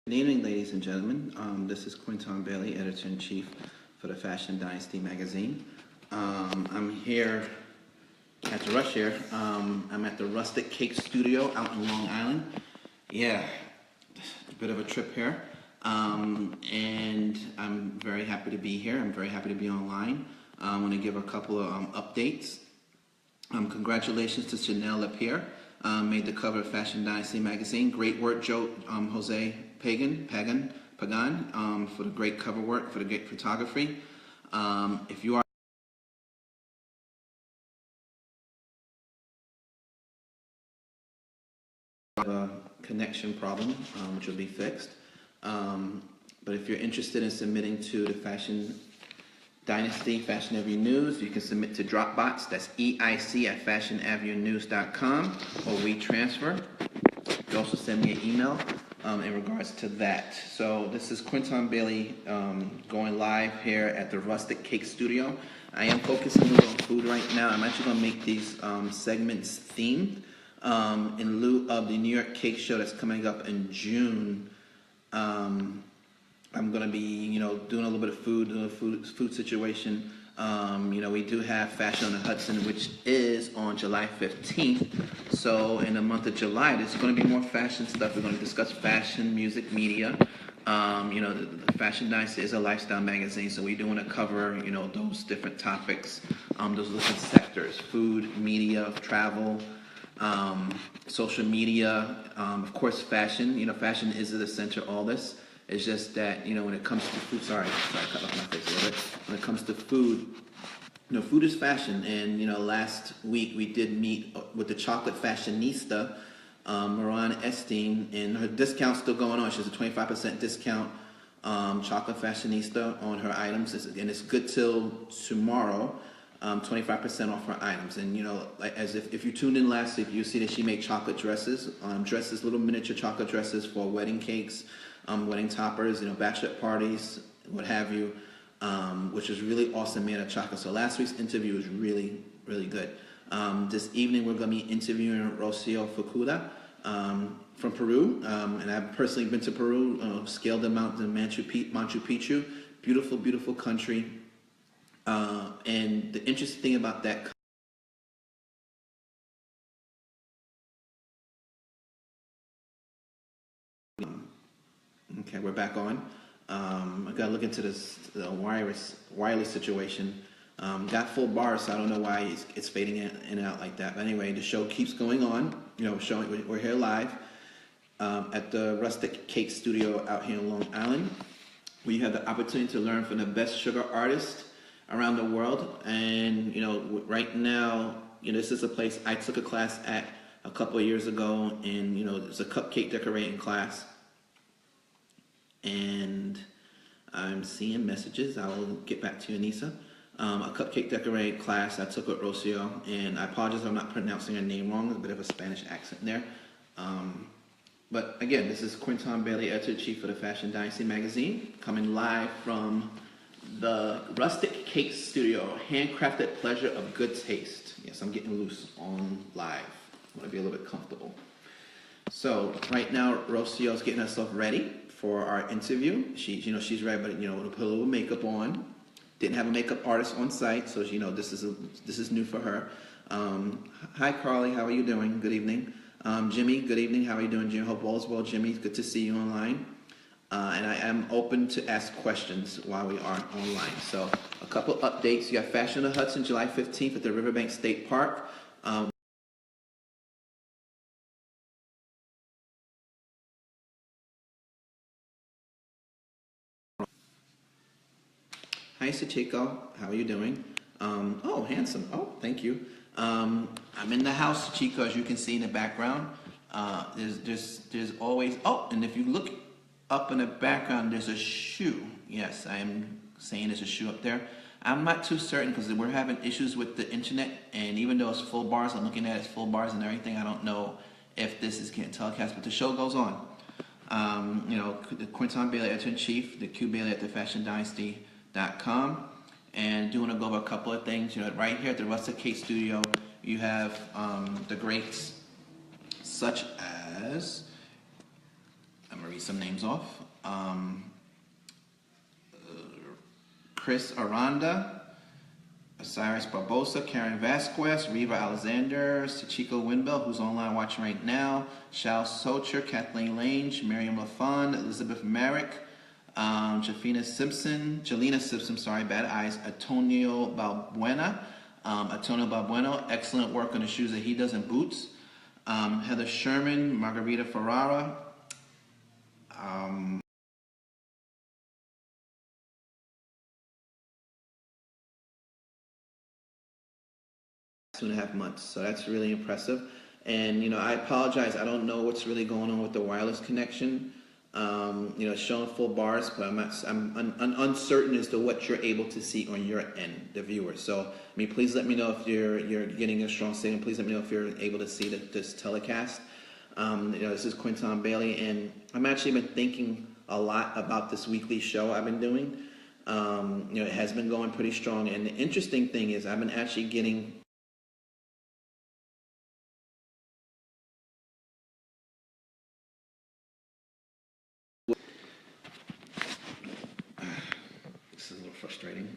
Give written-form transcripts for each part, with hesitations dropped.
Good evening, ladies and gentlemen. This is Quinton Bailey, Editor-in-Chief for the Fashion Dynasty magazine. I'm here at the Rush here. I'm at the Rustik Cake Studio out in Long Island. Yeah, a bit of a trip here. And I'm very happy to be here. I'm very happy to be online. I want to give a couple of updates. Congratulations to Chanel Lapierre. Made the cover of Fashion Dynasty magazine. Great work, Jose Pagan, for the great cover work, for the great photography. If you are a connection problem, which will be fixed. But if you're interested in submitting to the Fashion Dynasty Fashion Avenue News, you can submit to Dropbox. That's eic@fashionavenuenews.com, or WeTransfer. You can also send me an email in regards to that. So this is Quinton Bailey going live here at the Rustik Cake Studio. I am focusing a little on food right now. I'm actually going to make these segments themed in lieu of the New York Cake Show that's coming up in June. I'm going to be, doing a little bit of food, doing a food situation. We do have Fashion on the Hudson, which is on July 15th. So in the month of July, there's going to be more fashion stuff. We're going to discuss fashion, music, media. The Fashion Dynasty is a lifestyle magazine, so we do want to cover, those different topics, those different sectors: food, media, travel, social media, of course, fashion. Fashion is at the center of all this. It's just that, when it comes to food, sorry, I cut off my face a little bit. When it comes to food, food is fashion. And, last week we did meet with the chocolate fashionista, Moran Esteen, and her discount's still going on. She has a 25% discount, chocolate fashionista on her items. And it's good till tomorrow, 25% off her items. And, as if you tuned in last week, you see that she made chocolate dresses, little miniature chocolate dresses for wedding cakes, wedding toppers, bachelorette parties, what have you, which is really awesome, made of chocolate. So last week's interview was really, really good. This evening we're going to be interviewing Rocio Fukuda from Peru, and I've personally been to Peru, scaled the mountain of Machu Picchu, beautiful, beautiful country. And the interesting thing about that okay, we're back on. I gotta look into this wireless situation. Got full bars, so I don't know why it's fading in and out like that. But anyway, the show keeps going on. We're here live at the Rustik Cake Studio out here in Long Island. We have the opportunity to learn from the best sugar artists around the world. And right now, this is a place I took a class at a couple of years ago, and it's a cupcake decorating class. And I'm seeing messages. I will get back to you, Anissa. A cupcake decorating class I took with Rocio, and I apologize if I'm not pronouncing her name wrong. There's a bit of a Spanish accent there. But again, this is Quinton Bailey, Editor-in-Chief for the Fashion Dynasty magazine, coming live from the Rustik Cake Studio, handcrafted pleasure of good taste. Yes, I'm getting loose on live. I want to be a little bit comfortable. So right now, Rocio's getting herself ready for our interview. She's ready, but to put a little makeup on. Didn't have a makeup artist on site, so this is new for her. Hi, Carly. How are you doing? Good evening. Jimmy. Good evening. How are you doing, Jimmy? Hope all is well, Jimmy. Good to see you online. And I am open to ask questions while we are online. So a couple updates. You got Fashion on the Hudson, July 15th at the Riverbank State Park. Hi, Sachiko. How are you doing? Oh, handsome. Oh, thank you. I'm in the house, Chico, as you can see in the background. There's always, and if you look up in the background, there's a shoe. Yes, I am saying there's a shoe up there. I'm not too certain because we're having issues with the internet, and even though it's full bars, I'm looking at it, it's full bars and everything. I don't know if this is getting telecast, but the show goes on. The Quinton Bailey, Editor-in-Chief, the Q Bailey at the FashionDynasty.com, and doing go over a couple of things. Right here at the Rustik Cake Studio, you have the greats such as, I'm gonna read some names off. Chris Aranda, Osiris Barbosa, Karen Vasquez, Reva Alexander, Sachiko Winbell, who's online watching right now, Shal Socher, Kathleen Lange, Miriam LaFond, Elizabeth Merrick, Jafina Simpson, Jelena Simpson, sorry, bad eyes, Antonio Balbuena, excellent work on the shoes that he does and boots. Heather Sherman, Margarita Ferrara, 2.5 months, so that's really impressive. And I apologize, I don't know what's really going on with the wireless connection. It's showing full bars, but I'm uncertain as to what you're able to see on your end, the viewer. So please let me know if you're getting a strong signal. Please let me know if you're able to see this telecast. This is Quinton Bailey, and I'm actually been thinking a lot about this weekly show I've been doing. It has been going pretty strong, and the interesting thing is I've been actually getting this is a little frustrating.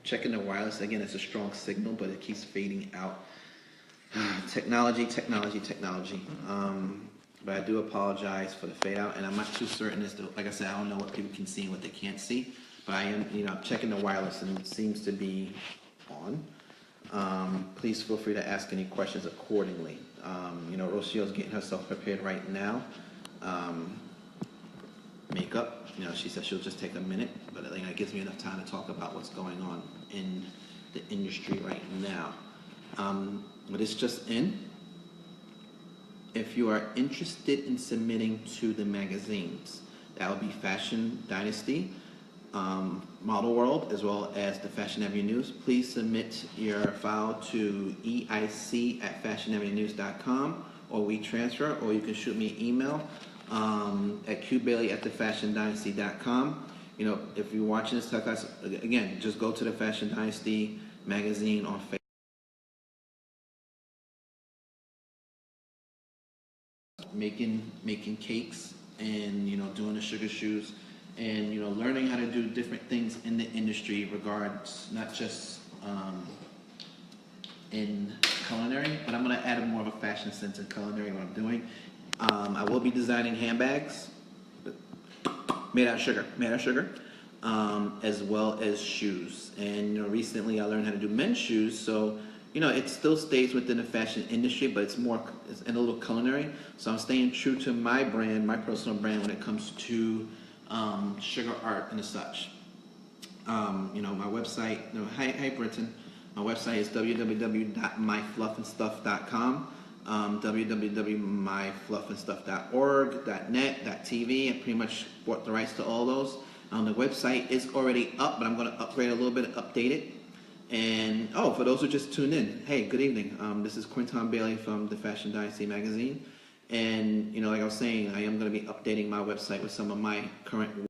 Checking the wireless again, it's a strong signal, but it keeps fading out. Technology. But I do apologize for the fade out, and I'm not too certain as to, like I said, I don't know what people can see and what they can't see. But I am, I'm checking the wireless, and it seems to be on. Please feel free to ask any questions accordingly. Rocio's getting herself prepared right now. Makeup. She said she'll just take a minute, but it gives me enough time to talk about what's going on in the industry right now. But it's just in. If you are interested in submitting to the magazines, that would be Fashion Dynasty, Model World, as well as the Fashion Avenue News. Please submit your file to eic@fashionavenuenews.com or WeTransfer, or you can shoot me an email at qbailey@thefashiondynasty.com. If you're watching this telecast, again, just go to the Fashion Dynasty magazine on Facebook. Making cakes and doing the sugar shoes and learning how to do different things in the industry regards not just in culinary, but I'm going to add more of a fashion sense in culinary what I'm doing. I will be designing handbags made out of sugar, as well as shoes. And recently I learned how to do men's shoes, so it still stays within the fashion industry, but it's in a little culinary. So I'm staying true to my brand, my personal brand, when it comes to sugar art and such. My website, hi Brenton. My website is www.myfluffandstuff.com, www.myfluffandstuff.org, .net, .tv. I pretty much bought the rights to all those. The website is already up, but I'm going to upgrade a little bit and update it. And for those who just tuned in, hey, good evening. This is Quinton Bailey from the Fashion Dynasty magazine, and like I was saying, I am going to be updating my website with some of my current